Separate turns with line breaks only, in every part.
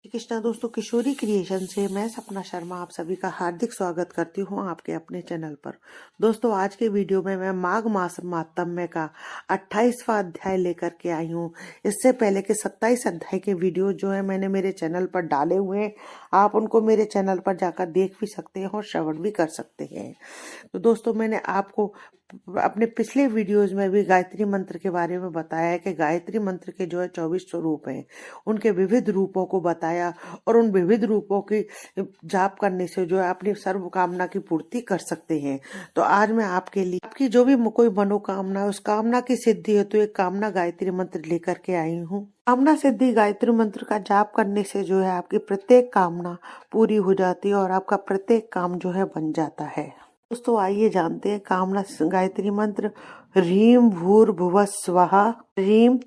कृष्णा दोस्तों, किशोरी क्रिएशन से मैं सपना शर्मा आप सभी का हार्दिक स्वागत करती हूँ आपके अपने चैनल पर। दोस्तों, आज के वीडियो में मैं माघ मास माहात्म्य का 28वां अध्याय लेकर के आई हूँ। इससे पहले के 27 अध्याय के वीडियो जो है मैंने मेरे चैनल पर डाले हुए हैं। आप उनको मेरे चैनल पर जाकर देख भी सकते हैं और श्रवण भी कर सकते हैं। तो दोस्तों, मैंने आपको अपने पिछले वीडियोज में भी गायत्री मंत्र के बारे में बताया है कि गायत्री मंत्र के जो है 24 स्वरूप हैं, उनके विविध रूपों को बताया और उन विविध रूपों की जाप करने से जो है अपनी सर्व कामना की पूर्ति कर सकते हैं। तो आज मैं आपके लिए आपकी जो भी कोई मनोकामना है उस कामना की सिद्धि है तो एक कामना गायत्री मंत्र लेकर के आई हूँ। कामना सिद्धि गायत्री मंत्र का जाप करने से जो है आपकी प्रत्येक कामना पूरी हो जाती है और आपका प्रत्येक काम जो है बन जाता है। दोस्तों, आइए जानते हैं कामना गायत्री मंत्र। ह्रीं भूर्भुवः स्वः, ह्रीं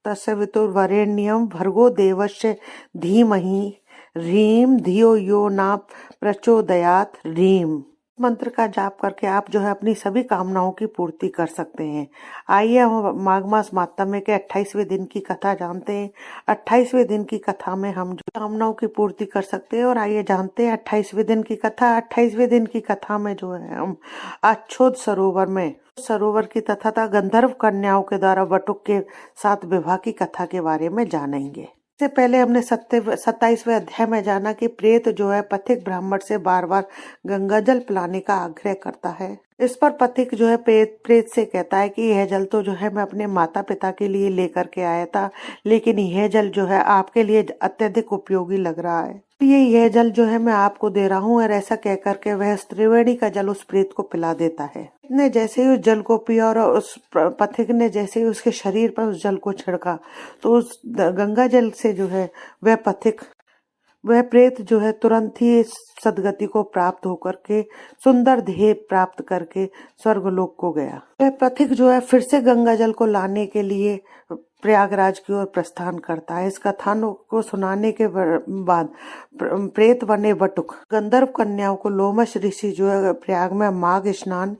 तत्सवितुर्वरेण्यं भर्गो देवस्य धीमहि, ह्रीं धियो यो न प्रचोदयात्। ह्रीं मंत्र का जाप करके आप जो है अपनी सभी कामनाओं की पूर्ति कर सकते हैं। आइए हम माघ मास माहात्म्य के 28वें दिन की कथा जानते हैं। 28वें दिन की कथा में हम जो कामनाओं की पूर्ति कर सकते हैं और आइए जानते हैं 28वें दिन की कथा। 28वें दिन की कथा में जो है हम अच्छोद सरोवर की तथा गंधर्व कन्याओं के द्वारा बटुक के साथ विवाह की कथा के बारे में जानेंगे। इससे पहले हमने 27वें अध्याय में जाना कि प्रेत जो है पथिक ब्राह्मण से बार बार गंगा जल पिलाने का आग्रह करता है। इस पर पथिक जो है प्रेत से कहता है कि यह जल तो जो है मैं अपने माता पिता के लिए लेकर के आया था, लेकिन यह जल जो है आपके लिए अत्यधिक उपयोगी लग रहा है, यह जल जो है मैं आपको दे रहा हूँ। और ऐसा कहकर के वह त्रिवेणी का जल उस प्रेत को पिला देता है। ने जैसे ही उस जल को पिया और उस पथिक ने जैसे ही उसके शरीर पर उस जल को छिड़का तो उस गंगा जल से जो है वह प्रेत जो है तुरंत ही सदगति को प्राप्त होकर के सुंदर देह प्राप्त करके स्वर्गलोक को गया। वह पथिक जो है फिर से गंगा जल को लाने के लिए प्रयागराज की ओर प्रस्थान करता है। इस कथा को सुनाने के बाद प्रेत बने बटुक गंधर्व कन्याओं को लोमश ऋषि जो है प्रयाग में माघ स्नान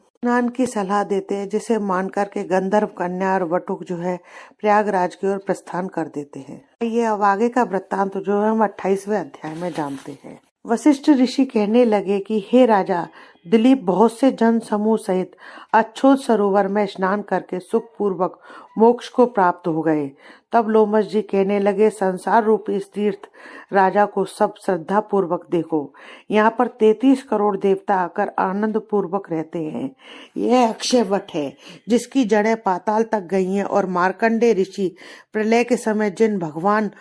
की सलाह देते हैं, जिसे मान करके गंधर्व कन्या और बटुक जो है प्रयागराज की ओर प्रस्थान कर देते हैं। ये अब आगे का वृत्तांत जो है हम 28वें अध्याय में जानते हैं। वशिष्ठ ऋषि कहने लगे कि हे राजा, दिलीप बहुत से जन समूह सहित अच्छोद सरोवर में स्नान करके सुख पूर्वक मोक्ष को प्राप्त हो गए। तब लोमश जी कहने लगे, संसार रूपी इस तीर्थ राजा को सब श्रद्धा पूर्वक देखो। यहाँ पर 33 करोड़ देवता आकर आनंद पूर्वक रहते हैं। यह अक्षय वट है जिसकी जड़ें पाताल तक गई हैं और मार्कंडे ऋषि प्रलय के समय जिन भगवान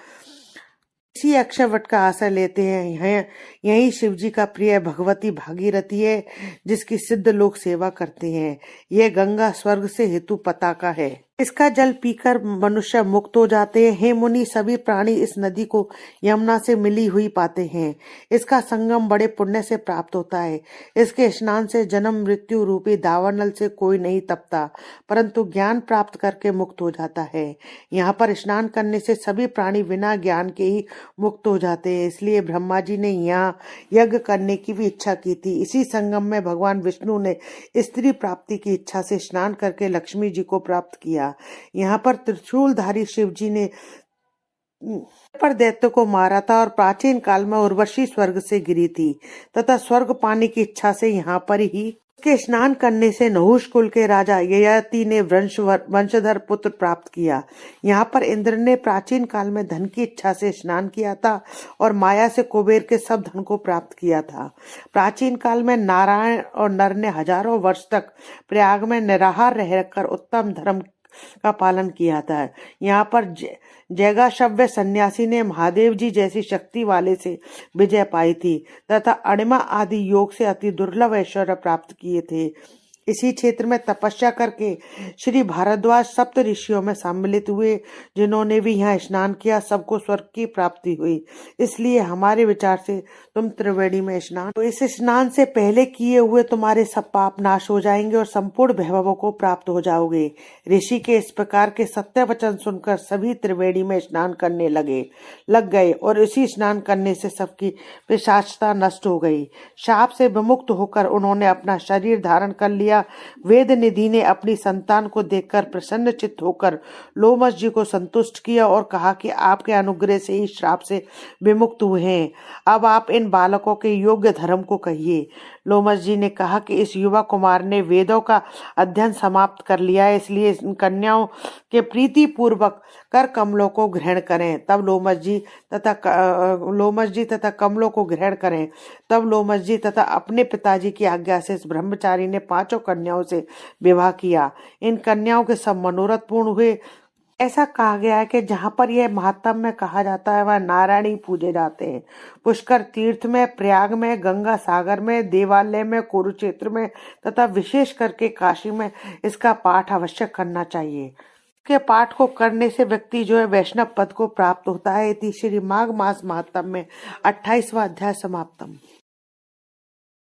इसी अक्षय वट का आश्रय लेते हैं, यही शिव जी का प्रिय भगवती भागीरथी है जिसकी सिद्ध लोग सेवा करते हैं। यह गंगा स्वर्ग से हेतु पताका है, इसका जल पीकर मनुष्य मुक्त हो जाते हैं। हे मुनि, सभी प्राणी इस नदी को यमुना से मिली हुई पाते हैं। इसका संगम बड़े पुण्य से प्राप्त होता है। इसके स्नान से जन्म मृत्यु रूपी दावानल से कोई नहीं तपता, परंतु ज्ञान प्राप्त करके मुक्त हो जाता है। यहाँ पर स्नान करने से सभी प्राणी बिना ज्ञान के ही मुक्त हो जाते हैं। इसलिए ब्रह्मा जी ने यहाँ यज्ञ करने की भी इच्छा की थी। इसी संगम में भगवान विष्णु ने स्त्री प्राप्ति की इच्छा से स्नान करके लक्ष्मी जी को प्राप्त किया। यहाँ पर त्रिशूलधारी शिव जी ने पर दैत्य को मारा था और प्राचीन काल में उर्वशी स्वर्ग से गिरी थी तथा स्वर्ग पाने की इच्छा से यहाँ पर ही के स्नान करने से नहुष कुल के राजा ययाति ने वंशधर पुत्र प्राप्त किया। यहाँ पर इंद्र ने प्राचीन काल में धन की इच्छा से स्नान किया था और माया से कुबेर के सब धन को प्राप्त किया था। प्राचीन काल में नारायण और नर ने हजारों वर्ष तक प्रयाग में निराहार रहकर उत्तम धर्म का पालन किया था। यहाँ पर जैगाशव्य सन्यासी ने महादेव जी जैसी शक्ति वाले से विजय पाई थी तथा अणिमा आदि योग से अति दुर्लभ ऐश्वर्य प्राप्त किए थे। इसी क्षेत्र में तपस्या करके श्री भारद्वाज सप्त ऋषियों में सम्मिलित हुए, जिन्होंने भी यहाँ स्नान किया सबको स्वर्ग की प्राप्ति हुई। इसलिए हमारे विचार से तुम त्रिवेणी में स्नान, तो इस स्नान से पहले किए हुए तुम्हारे सब पाप नाश हो जाएंगे और संपूर्ण वैभवों को प्राप्त हो जाओगे। ऋषि के इस प्रकार के सत्य वचन सुनकर सभी त्रिवेणी में स्नान करने लग गए और इसी स्नान करने से सबकी पिशाचता नष्ट हो गई। शाप से विमुक्त होकर उन्होंने अपना शरीर धारण कर लिया किया। वेद निधि ने अपनी संतान को देखकर प्रसन्नचित्त होकर लोमस जी को संतुष्ट किया और कहा कि आपके अनुग्रह से इस श्राप से विमुक्त हुए हैं। अब आप इन बालकों के योग्य धर्म को कहिए। लोमस जी ने कहा कि इस युवा कुमार ने वेदों का अध्ययन समाप्त कर लिया है, इसलिए इन कन्याओं के प्रीति पूर्वक कर कमलों को ग्रहण करें। तब लोमस जी तथा कमलों को ग्रहण करें। तब लोमस जी तथा अपने पिताजी की आज्ञा से इस ब्रह्मचारी ने 5 कन्याओं से विवाह किया। इन कन्याओं के सब मनोरथ पूर्ण हुए। ऐसा कहा गया है कि जहाँ पर यह महात्म में कहा जाता है वह नारायण ही पूजे जाते हैं। पुष्कर तीर्थ में, प्रयाग में, गंगा सागर में, देवालय में, कुरुक्षेत्र में तथा विशेष करके काशी में इसका पाठ अवश्य करना चाहिए। के पाठ को करने से व्यक्ति जो है वैष्णव पद को प्राप्त होता है। इति श्री माघ मास महात्म्य में 28वां अध्याय समाप्तम।